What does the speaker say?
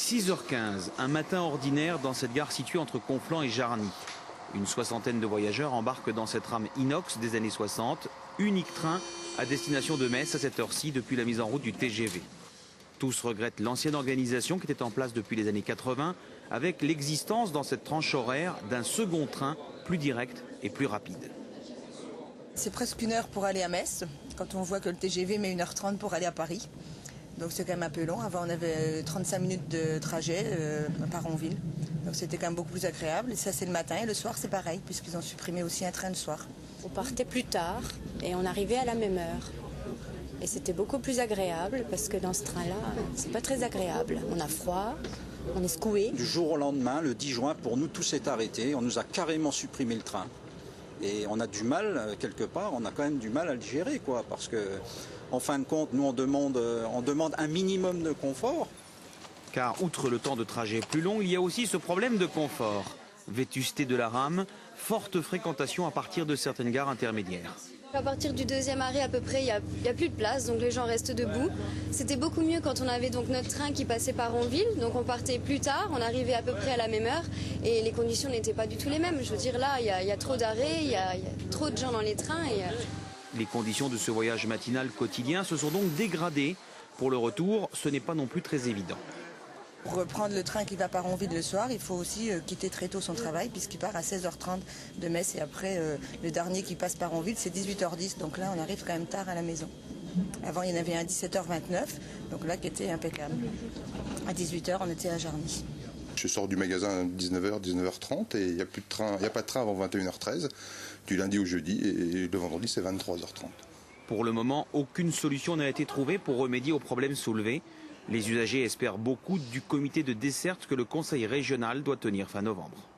6h15, un matin ordinaire dans cette gare située entre Conflans et Jarny. Une soixantaine de voyageurs embarquent dans cette rame inox des années 60, unique train à destination de Metz à cette heure-ci depuis la mise en route du TGV. Tous regrettent l'ancienne organisation qui était en place depuis les années 80, avec l'existence dans cette tranche horaire d'un second train plus direct et plus rapide. C'est presque 1 heure pour aller à Metz, quand on voit que le TGV met 1h30 pour aller à Paris. Donc c'est quand même un peu long. Avant on avait 35 minutes de trajet par Ronville. Donc c'était quand même beaucoup plus agréable. Et ça c'est le matin et le soir c'est pareil puisqu'ils ont supprimé aussi un train le soir. On partait plus tard et on arrivait à la même heure. Et c'était beaucoup plus agréable parce que dans ce train-là, c'est pas très agréable. On a froid, on est secoué. Du jour au lendemain, le 10 juin, pour nous tout s'est arrêté. On nous a carrément supprimé le train. Et on a du mal, quelque part, on a quand même du mal à le gérer, quoi, parce que, en fin de compte, nous on demande un minimum de confort. Car outre le temps de trajet plus long, il y a aussi ce problème de confort. Vétusté de la rame, forte fréquentation à partir de certaines gares intermédiaires. À partir du 2e arrêt à peu près, il n'y a plus de place, donc les gens restent debout. C'était beaucoup mieux quand on avait donc notre train qui passait par Ronville, donc on partait plus tard, on arrivait à peu près à la même heure et les conditions n'étaient pas du tout les mêmes. Je veux dire là, il y a trop d'arrêts, il y a trop de gens dans les trains. Les conditions de ce voyage matinal quotidien se sont donc dégradées. Pour le retour, ce n'est pas non plus très évident. Pour reprendre le train qui va par Ronville le soir, il faut aussi quitter très tôt son travail puisqu'il part à 16h30 de Metz et après le dernier qui passe par Ronville c'est 18h10 donc là on arrive quand même tard à la maison. Avant il y en avait un 17h29 donc là qui était impeccable. À 18h on était à Jarny. Je sors du magasin à 19h, 19h30 et il n'y a pas de train avant 21h13 du lundi au jeudi et le vendredi c'est 23h30. Pour le moment, aucune solution n'a été trouvée pour remédier aux problèmes soulevés. Les usagers espèrent beaucoup du comité de desserte que le Conseil régional doit tenir fin novembre.